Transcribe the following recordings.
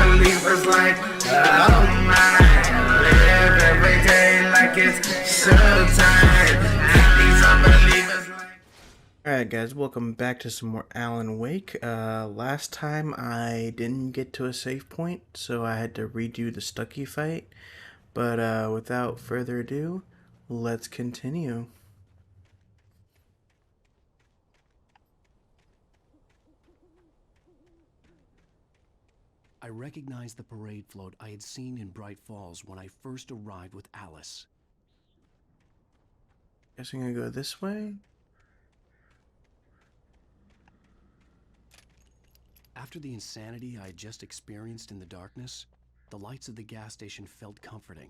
unbelievers like, oh my, live every day like it's showtime. These unbelievers like. Alright guys, welcome back to some more Alan Wake. Last time I didn't get to a save point, so I had to redo the Stucky fight. But without further ado, let's continue. I recognized the parade float I had seen in Bright Falls when I first arrived with Alice. Guess I'm gonna go this way? After the insanity I had just experienced in the darkness, the lights of the gas station felt comforting.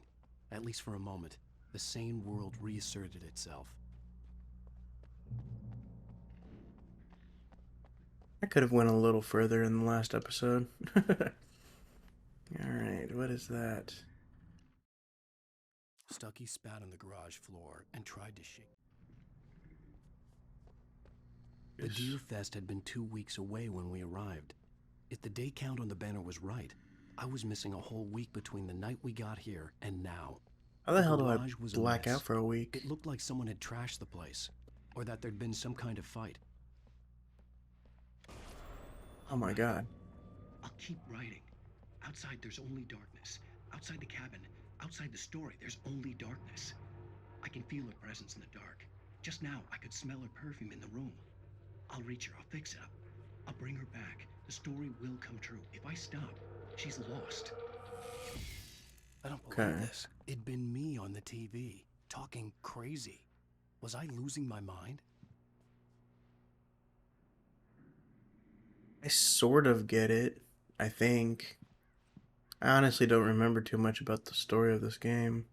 At least for a moment, the sane world reasserted itself. I could have went a little further in the last episode. Alright, what is that? Stucky spat on the garage floor and tried to shake. The Deer Fest had been 2 weeks away when we arrived. If the day count on the banner was right, I was missing a whole week between the night we got here and now. How the hell do I garage was a black mess. out for a week? It looked like someone had trashed the place, or that there'd been some kind of fight. Oh my god. I'll keep writing. Outside there's only darkness. Outside the cabin, outside the story, there's only darkness. I can feel her presence in the dark. Just now, I could smell her perfume in the room. I'll reach her, I'll fix it up. I'll bring her back. The story will come true. If I stop, she's lost. I don't believe this. It'd been me on the TV, talking crazy. Was I losing my mind? I sort of get it, I think. I honestly don't remember too much about the story of this game.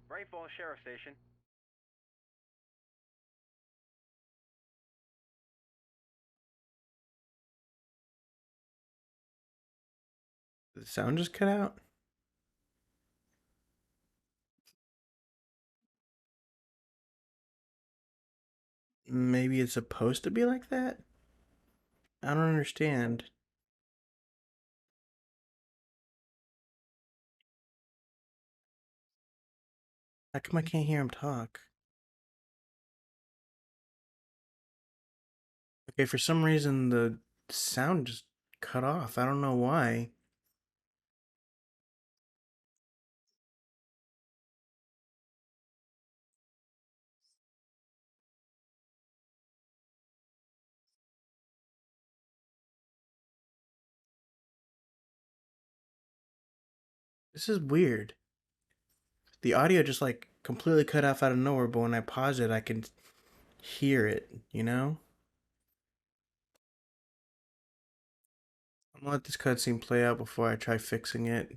Bright Falls Sheriff Station. Did the sound just cut out? Maybe it's supposed to be like that? I don't understand. How come I can't hear him talk? Okay, for some reason the sound just cut off. I don't know why. This is weird. The audio just like completely cut off out of nowhere, but when I pause it, I can hear it, you know? I'm gonna let this cutscene play out before I try fixing it.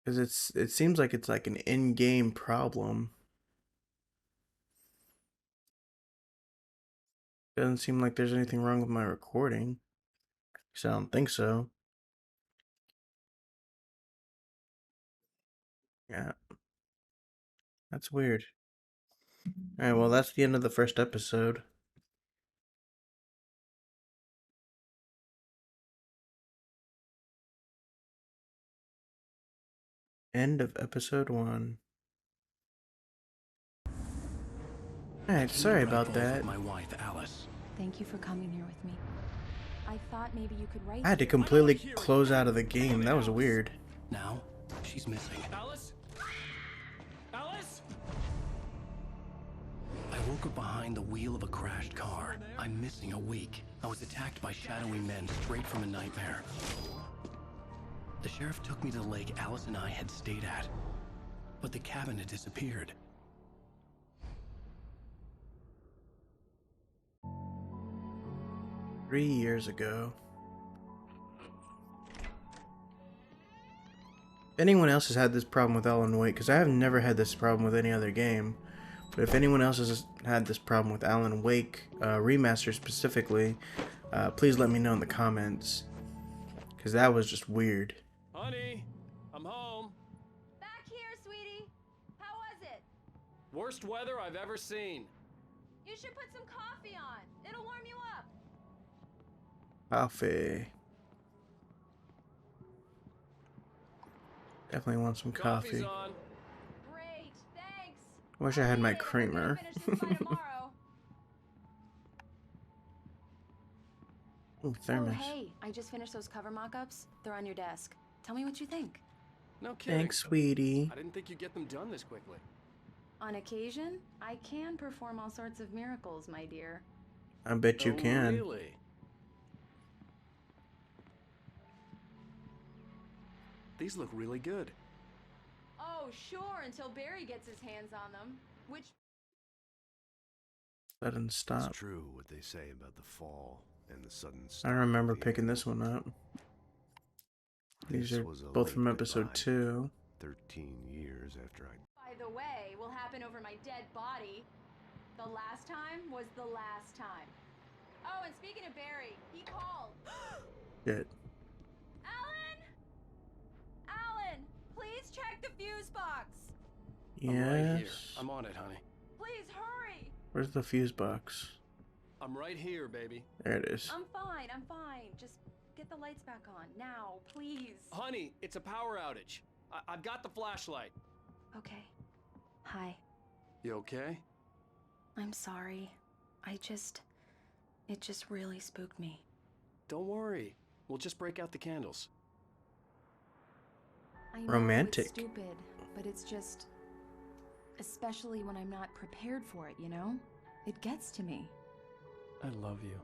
Because it seems like it's like an in-game problem. Doesn't seem like there's anything wrong with my recording. So I don't think so. Yeah. That's weird. Alright, well that's the end of the first episode. End of episode 1. Alright, sorry about that. My wife, Alice. Thank you for coming here with me. I thought maybe you could write. I had to completely close out of the game. That was weird. Now, she's missing. Alice? Alice? I woke up behind the wheel of a crashed car. I'm missing a week. I was attacked by shadowy men straight from a nightmare. The sheriff took me to the lake Alice and I had stayed at, but the cabin had disappeared. Three years ago. If anyone else has had this problem with Alan Wake, because I have never had this problem with any other game, but if anyone else has had this problem with Alan Wake Remastered specifically, please let me know in the comments, because that was just weird. Honey, I'm home. Back here, sweetie. How was it? Worst weather I've ever seen. You should put some coffee on. It'll warm you up. Coffee. Definitely want some Coffee's coffee. on. Great, thanks. Wish I had my I'm gonna creamer. finish this by tomorrow. Ooh, Oh, thermos. hey, I just finished those cover mock-ups. They're on your desk. Tell me what you think. No kidding. Thanks, sweetie. I didn't think you'd get them done this quickly. On occasion, I can perform all sorts of miracles, my dear. I bet you Oh, can. Really? These look really good. Oh, sure, until Barry gets his hands on them. Which... Sudden stop. It's true what they say about the fall and the sudden I stop. remember of the picking end. this one up. These This are was a both from late episode goodbye. 2. 13 years after I... By the way, will happen over my dead body. The last time was the last time. Oh, and speaking of Barry, he called. Shit. Alan! Alan, please check the fuse box. Yes. I'm right here. I'm on it, honey. Please hurry. Where's the fuse box? I'm right here, baby. There it is. I'm fine. Just get the lights back on now, please. Honey, it's a power outage. I've got the flashlight. Okay. Hi. You okay? I'm sorry. It just really spooked me. Don't worry. We'll just break out the candles. I know Romantic. it's stupid, but it's just... Especially when I'm not prepared for it, you know? It gets to me. I love you.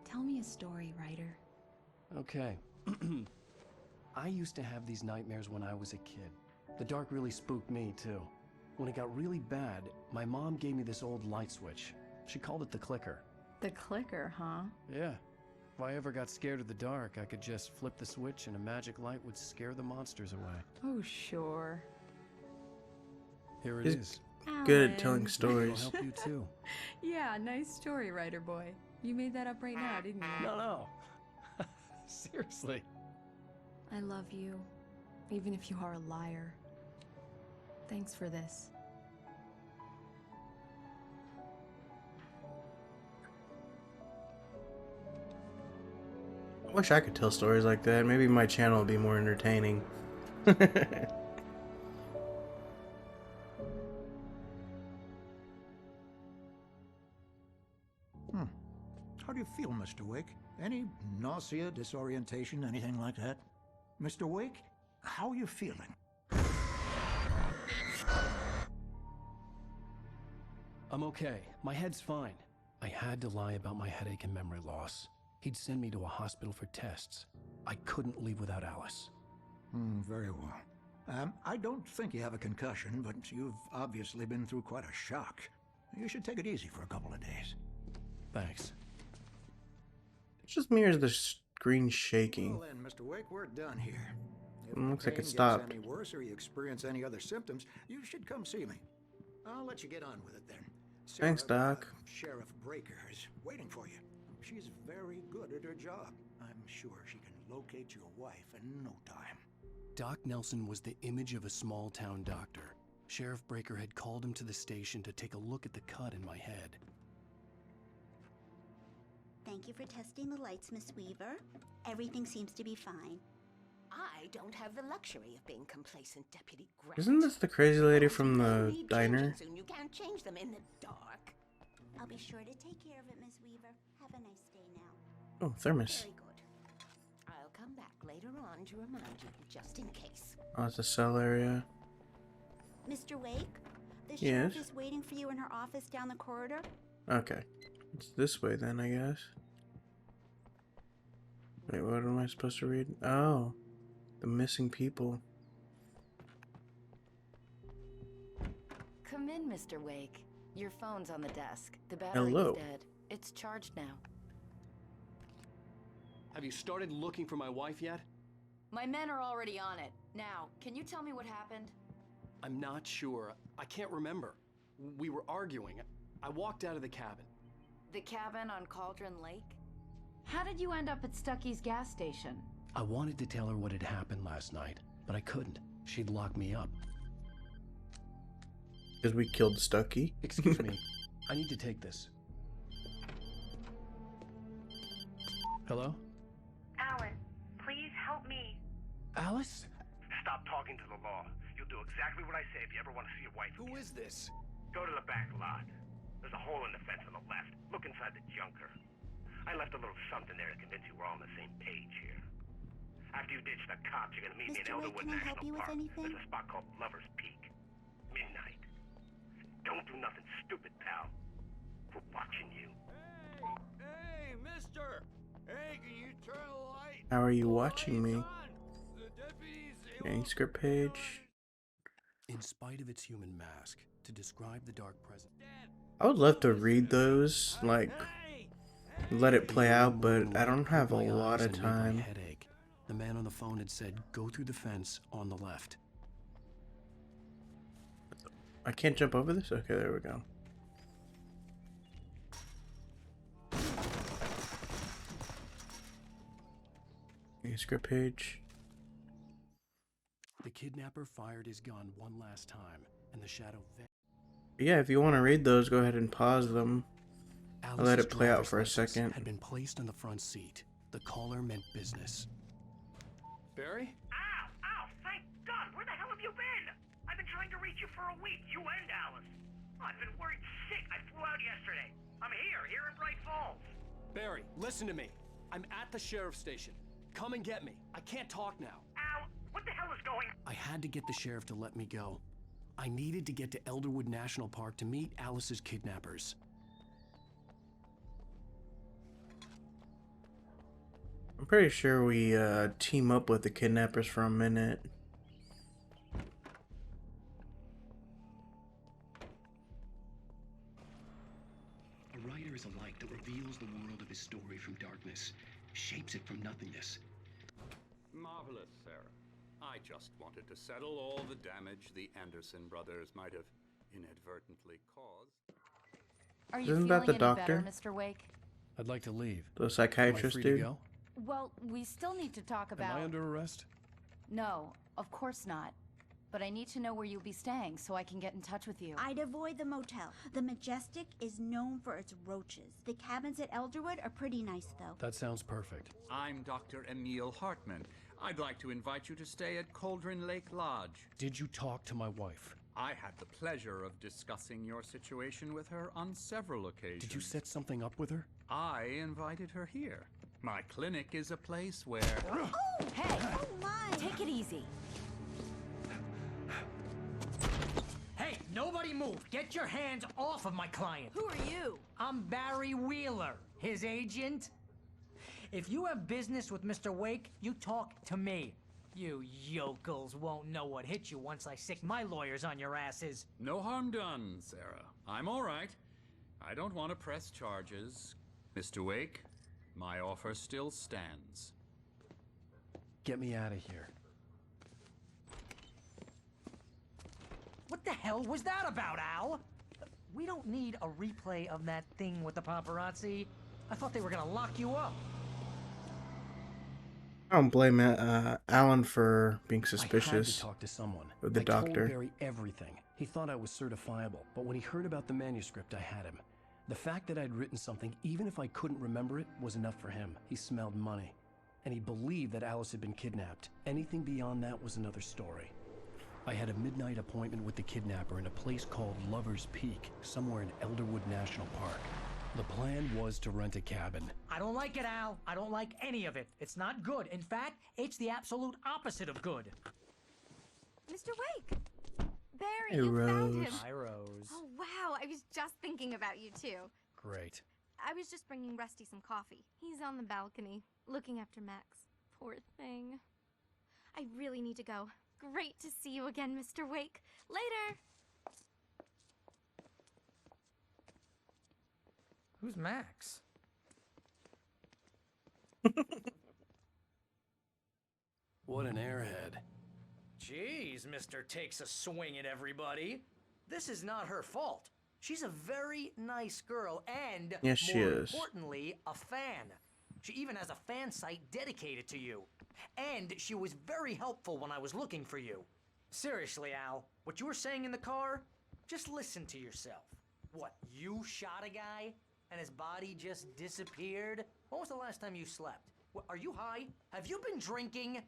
Tell me a story, writer. Okay. I used to have these nightmares when I was a kid. The dark really spooked me, too. When it got really bad, my mom gave me this old light switch. She called it the clicker. The clicker, huh? Yeah. If I ever got scared of the dark, I could just flip the switch and a magic light would scare the monsters away. Oh, sure. Here it He's is. Good at telling It'll stories. help you, too. Yeah, nice story, writer boy. You made that up right now, didn't you? No. Seriously. I love you, even if you are a liar. Thanks for this. I wish I could tell stories like that. Maybe my channel would be more entertaining. How do you feel, Mr. Wake? Any nausea, disorientation, anything like that? Mr. Wake, how are you feeling? I'm okay. My head's fine. I had to lie about my headache and memory loss. He'd send me to a hospital for tests. I couldn't leave without Alice. Very well. I don't think you have a concussion, but you've obviously been through quite a shock. You should take it easy for a couple of days. Thanks. It's just me or is the screen shaking? Well then, Mr. Wake, we're done here. If Looks the like it pain stopped. gets any worse or you experience any other symptoms, you should come see me. I'll let you get on with it then. Thanks, Sarah, Doc. Sheriff Breaker is waiting for you. She's very good at her job. I'm sure she can locate your wife in no time. Doc Nelson was the image of a small-town doctor. Sheriff Breaker had called him to the station to take a look at the cut in my head. Thank you for testing the lights, Miss Weaver. Everything seems to be fine. I don't have the luxury of being complacent, Deputy Grant. Isn't this the crazy lady from They'll the need diner? changing soon. You can't change them in the dark. I'll be sure to take care of it, Miss Weaver. Have a nice day now. Oh, thermos. Very good. I'll come back later on to remind you, just in case. Oh, it's a cell area. Mr. Wake, the Yes? sheriff is waiting for you in her office down the corridor. Okay. It's this way then, I guess. Wait, what am I supposed to read? Oh. The missing people. Come in, Mr. Wake. Your phone's on the desk. The battery Hello. is dead. It's charged now. Have you started looking for my wife yet? My men are already on it. Now, can you tell me what happened? I'm not sure. I can't remember. We were arguing. I walked out of the cabin. The cabin on Cauldron Lake? How did you end up at Stucky's gas station? I wanted to tell her what had happened last night, but I couldn't. She'd lock me up. Because we killed Stucky. Excuse me. I need to take this. Hello? Alan, please help me. Alice? Stop talking to the law. You'll do exactly what I say if you ever want to see your wife again. Who is this? Go to the back lot. There's a hole in the fence on the left. Look inside the junker. I left a little something there to convince you we're all on the same page here. After you ditch the cops, you're gonna meet me in Mr. Wake, Elderwood can I help National you with Park. anything? There's a spot called Lover's Peak. Midnight. Don't do nothing stupid, pal. We're watching you. Hey, mister! Hey, can you turn the light? How are you watching me? The deputies, Getting script page. In spite of its human mask, to describe the dark presence. I would love to read those, like, let it play out, but I don't have a lot of time. Headache. The man on the phone had said, go through the fence on the left. I can't jump over this? Okay, there we go. Okay, script page. The kidnapper fired his gun one last time, and the shadow Yeah, if you want to read those, go ahead and pause them. I'll let it play out driver's for a license second. had been placed on the front seat. The caller meant business. Barry? Ow! Ow! Thank God! Where the hell have you been? I've been trying to reach you for a week, you and Alice. I've been worried sick. I flew out yesterday. I'm here in Bright Falls. Barry, listen to me. I'm at the sheriff's station. Come and get me. I can't talk now. Al, what the hell is going on? I had to get the sheriff to let me go. I needed to get to Elderwood National Park to meet Alice's kidnappers. I'm pretty sure we team up with the kidnappers for a minute. A writer is a light that reveals the world of his story from darkness, shapes it from nothingness. Marvelous, Sarah. I just wanted to settle all the damage the Anderson brothers might have inadvertently caused. Are you Isn't feeling that the any doctor? better, Mr. Wake? I'd like to leave. The psychiatrist Am I free to dude? go? Well, we still need to talk about... Am I under arrest? No, of course not. But I need to know where you'll be staying so I can get in touch with you. I'd avoid the motel. The Majestic is known for its roaches. The cabins at Elderwood are pretty nice, though. That sounds perfect. I'm Dr. Emil Hartman. I'd like to invite you to stay at Cauldron Lake Lodge. Did you talk to my wife? I had the pleasure of discussing your situation with her on several occasions. Did you set something up with her? I invited her here. My clinic is a place where... Oh, hey! Oh, my! Take it easy. Hey, nobody move! Get your hands off of my client! Who are you? I'm Barry Wheeler, his agent. If you have business with Mr. Wake, you talk to me. You yokels won't know what hit you once I sick my lawyers on your asses. No harm done, Sarah. I'm all right. I don't want to press charges. Mr. Wake, my offer still stands. Get me out of here. What the hell was that about, Al? We don't need a replay of that thing with the paparazzi. I thought they were gonna lock you up. I don't blame Alan for being I had suspicious to talk to someone. of the I doctor. told Barry everything. He thought I was certifiable, but when he heard about the manuscript, I had him. The fact that I'd written something, even if I couldn't remember it, was enough for him. He smelled money. And he believed that Alice had been kidnapped. Anything beyond that was another story. I had a midnight appointment with the kidnapper in a place called Lover's Peak, somewhere in Elderwood National Park. The plan was to rent a cabin. I don't like it, Al. I don't like any of it. It's not good. In fact, it's the absolute opposite of good. Mr. Wake! Barry, Hey, you found Rose. him. Hi, Rose. Oh, wow. I was just thinking about you, too. Great. I was just bringing Rusty some coffee. He's on the balcony, looking after Max. Poor thing. I really need to go. Great to see you again, Mr. Wake. Later! Who's Max? What an airhead. Jeez, Mr. Takes a swing at everybody. This is not her fault. She's a very nice girl and, Yes, she more is. importantly, a fan. She even has a fan site dedicated to you. And she was very helpful when I was looking for you. Seriously, Al, what you were saying in the car, just listen to yourself. What, you shot a guy and his body just disappeared? When was the last time you slept? What, are you high? Have you been drinking?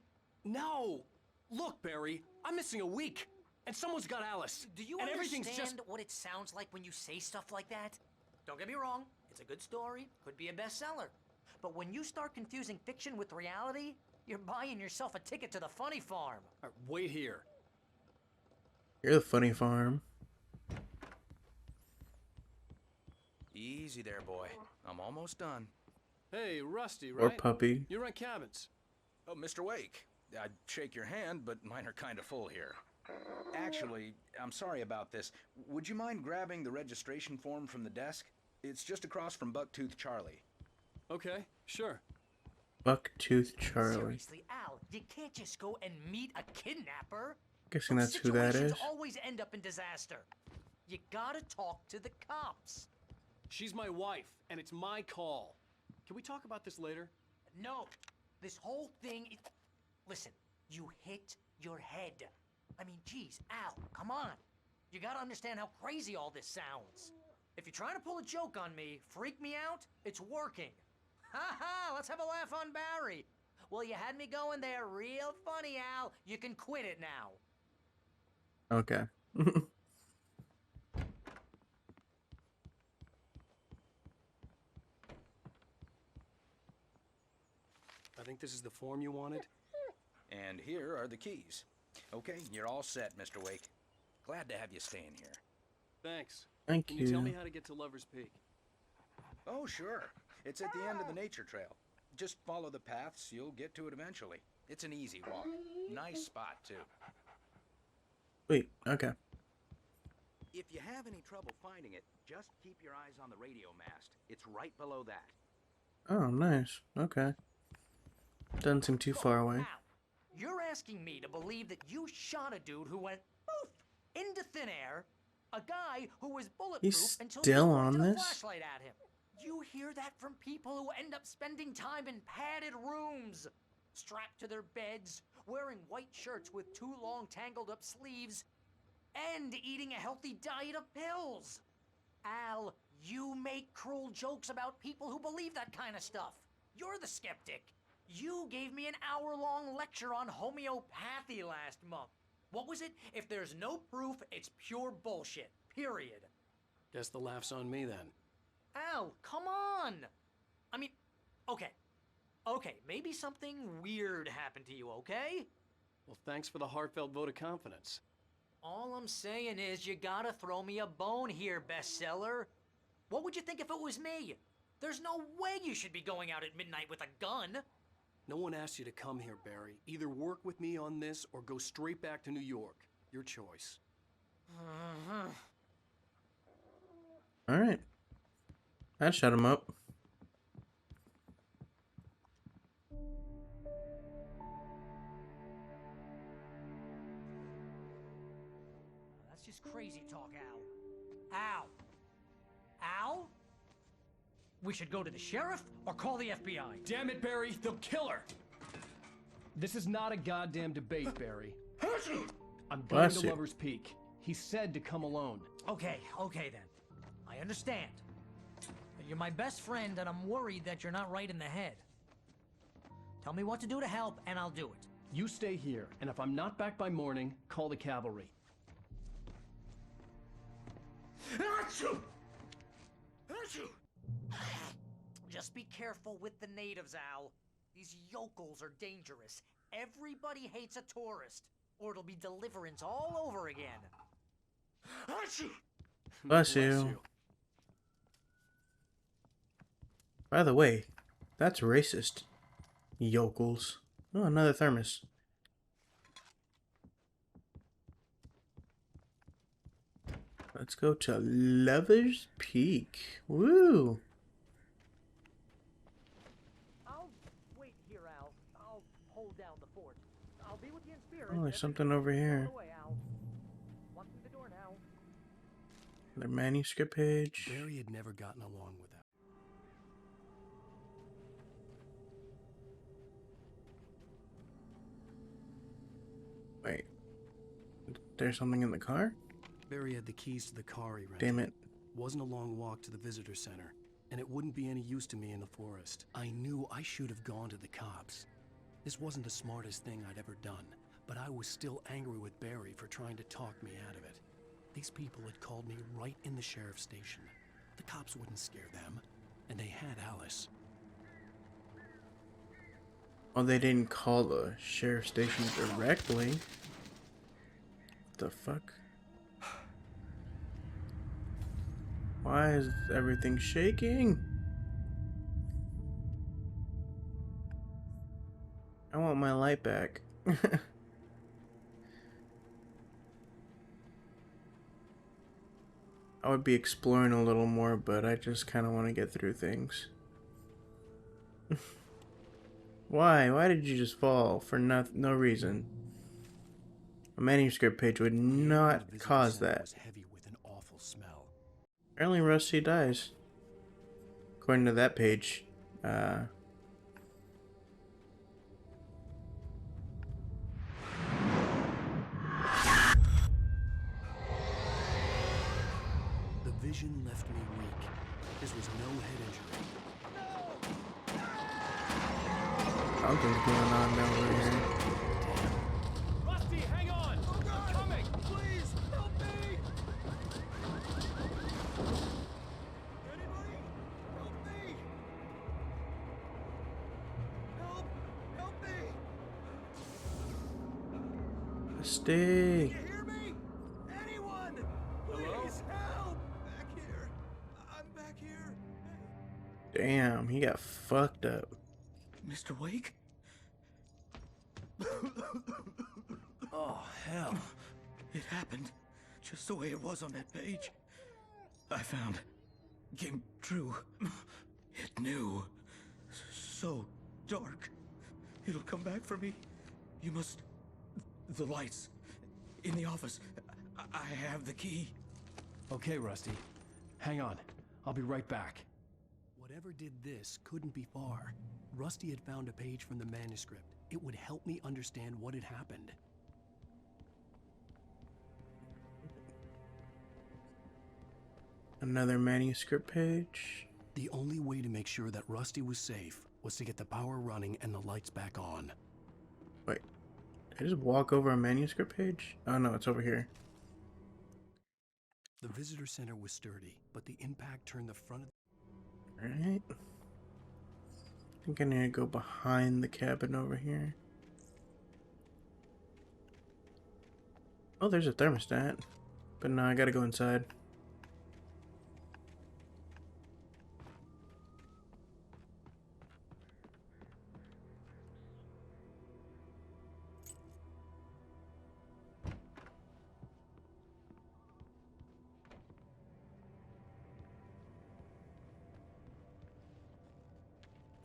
No! Look, Barry, I'm missing a week, and someone's got Alice. Do you and understand everything's just... what it sounds like when you say stuff like that? Don't get me wrong, it's a good story, could be a bestseller. But when you start confusing fiction with reality, you're buying yourself a ticket to the funny farm. All right, wait here. You're the funny farm. Easy there, boy. I'm almost done. Hey, Rusty, Or right? puppy. You rent cabins. Oh, Mr. Wake. I'd shake your hand, but mine are kind of full here. Actually, I'm sorry about this. Would you mind grabbing the registration form from the desk? It's just across from Bucktooth Charlie. Okay, sure. Bucktooth Charlie. Seriously, Al, you can't just go and meet a kidnapper. Guessing Those that's who that is. situations always end up in disaster. You gotta talk to the cops. She's my wife, and it's my call. Can we talk about this later? No, this whole thing is... Listen, you hit your head. I mean, geez, Al, come on. You gotta understand how crazy all this sounds. If you're trying to pull a joke on me, freak me out, it's working. Ha ha, let's have a laugh on Barry. Well, you had me going there real funny, Al. You can quit it now. Okay. I think this is the form you wanted. And here are the keys. Okay, you're all set, Mr. Wake. Glad to have you staying here. Thanks. Thank Can you. you tell me how to get to Lover's Peak? Oh, sure. It's at the end of the nature trail. Just follow the paths, you'll get to it eventually. It's an easy walk. Nice spot, too. Wait, okay. If you have any trouble finding it, just keep your eyes on the radio mast. It's right below that. Oh, nice. Okay. Doesn't seem too far away. Al, you're asking me to believe that you shot a dude who went poof into thin air, a guy who was bulletproof He's until still you on pointed a this? flashlight at him. You hear that from people who end up spending time in padded rooms, strapped to their beds, wearing white shirts with too long tangled up sleeves, and eating a healthy diet of pills. Al, you make cruel jokes about people who believe that kind of stuff. You're the skeptic. You gave me an hour-long lecture on homeopathy last month. What was it? If there's no proof, it's pure bullshit. Period. Guess the laugh's on me then. Al, come on! I mean, okay. Okay, maybe something weird happened to you, okay? Well, thanks for the heartfelt vote of confidence. All I'm saying is you gotta throw me a bone here, bestseller. What would you think if it was me? There's no way you should be going out at midnight with a gun. No one asked you to come here, Barry. Either work with me on this or go straight back to New York. Your choice. Alright. That shut him up. That's just crazy talk, Al. Al! Al? We should go to the sheriff or call the FBI. Damn it, Barry, they'll kill her! This is not a goddamn debate, Barry. I'm going Bless to you. Lover's Peak. He said to come alone. Okay then. I understand. But you're my best friend and I'm worried that you're not right in the head. Tell me what to do to help and I'll do it. You stay here, and if I'm not back by morning, call the cavalry. Just be careful with the natives, Al. These yokels are dangerous. Everybody hates a tourist, or it'll be deliverance all over again. Bless you. By the way, that's racist. Yokels. Oh, another thermos. Let's go to Lover's Peak. Woo! I'll wait here, Al. I'll hold down the fort. I'll be with you in spirit. Oh, there's something over here. Walk through the door now. Their manuscript page. Barry had never gotten along with that. Wait. There's something in the car? Barry had the keys to the car he rented. Damn it. Wasn't a long walk to the visitor center, and it wouldn't be any use to me in the forest. I knew I should have gone to the cops. This wasn't the smartest thing I'd ever done, but I was still angry with Barry for trying to talk me out of it. These people had called me right in the sheriff's station. The cops wouldn't scare them, and they had Alice. Well, they didn't call the sheriff's station directly. What the fuck? Why is everything shaking? I want my light back. I would be exploring a little more, but I just kind of want to get through things. Why? Why did you just fall for no reason? A manuscript page would not cause that. Was heavy with an awful smell. Apparently Rusty dies. According to that page. The vision left me weak. This was no head injury. Something's going on down over here. Rusty, hang on! I'm coming! Please, help me! Anybody? Help me! Help me! Rusty! Can you hear me? Anyone? Please, help! Back here. I'm back here. Damn, he got fucked up. Mr. Wake? Oh, hell. It happened just the way it was on that page. I found. Came true. It knew. So dark. It'll come back for me. You must. The lights. In the office. I have the key. Okay, Rusty. Hang on. I'll be right back. Whatever did this couldn't be far. Rusty had found a page from the manuscript. It would help me understand what had happened. Another manuscript page. The only way to make sure that Rusty was safe was to get the power running and the lights back on. Wait, did I just walk over a manuscript page? Oh no, it's over here. The visitor center was sturdy, but the impact turned the front of... Alright. I think I need to go behind the cabin over here. Oh, there's a thermostat. But no, I gotta go inside.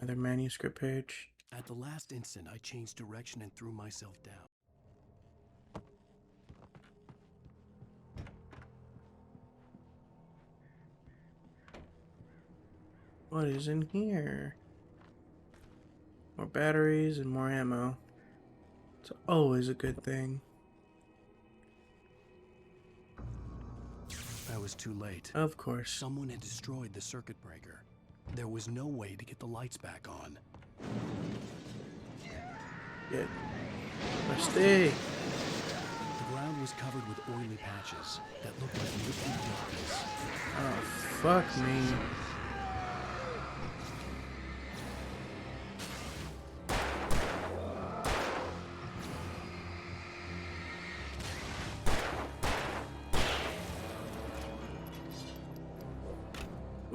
Another manuscript page. At the last instant, I changed direction and threw myself down. What is in here? More batteries and more ammo. It's always a good thing. I was too late. Of course. Someone had destroyed the circuit breaker. There was no way to get the lights back on. Get Rusty. The ground was covered with oily patches that looked like liquid darkness. Oh, fuck me.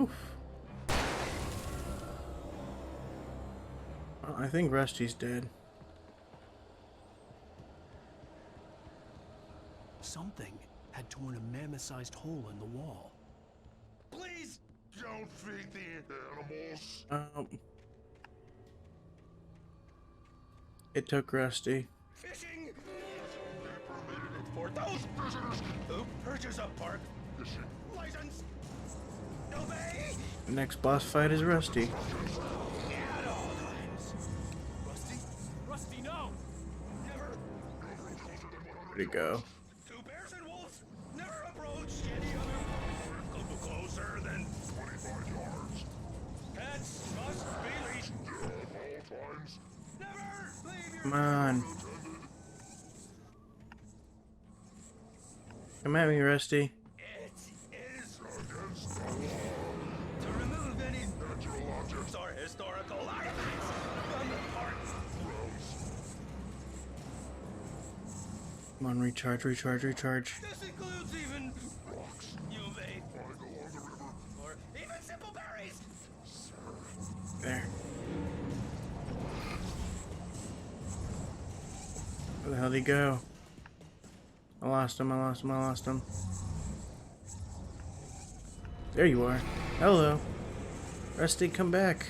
Oof. Well, I think Rusty's dead. Something had torn a mammoth-sized hole in the wall. Please don't feed the animals. It took Rusty. Fishing! For those prisoners who purchase a park fishing license. Obey! The next boss fight is Rusty. At all times. Rusty? Rusty, no! Never! Where'd he go? Two bears and wolves never approach! Come on. Come at me, Rusty. It is against the law to remove any natural objects or historical artifacts from the park. Come on, recharge, recharge, recharge. This includes even rocks you may find along the river, or even simple berries. There. Where the hell did he go? I lost him, I lost him, I lost him. There you are. Hello. Rusty, come back.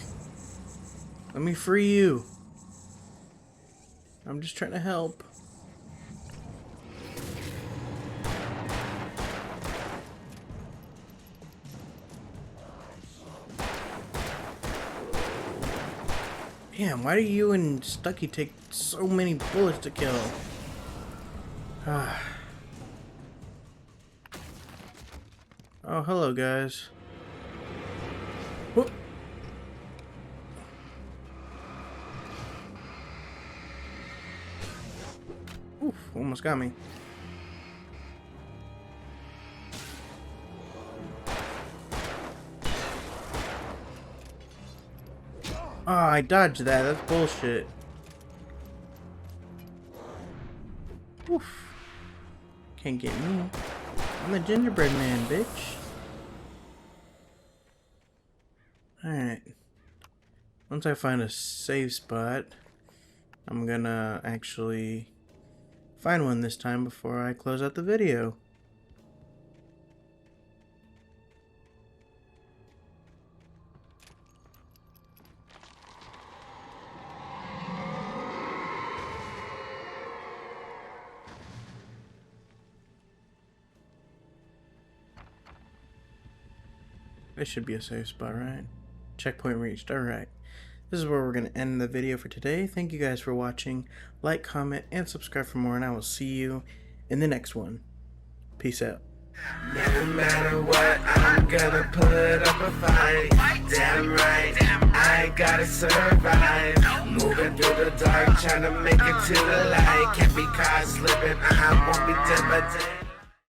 Let me free you. I'm just trying to help. Damn, why do you and Stucky take so many bullets to kill? Oh, hello, guys. Whoop. Oof, almost got me. Oh, I dodged that. That's bullshit. Oof. Can't get me. I'm the gingerbread man, bitch. Alright. Once I find a safe spot, I'm gonna actually find one this time before I close out the video. This should be a safe spot, right? Checkpoint reached. Alright. This is where we're going to end the video for today. Thank you guys for watching. Like, comment, and subscribe for more, and I will see you in the next one. Peace out. No matter what, I'm gonna put up a fight. Damn right, I gotta survive. Moving through the dark, trying to make it to the light. Can't be caught slipping, I won't be dead by day.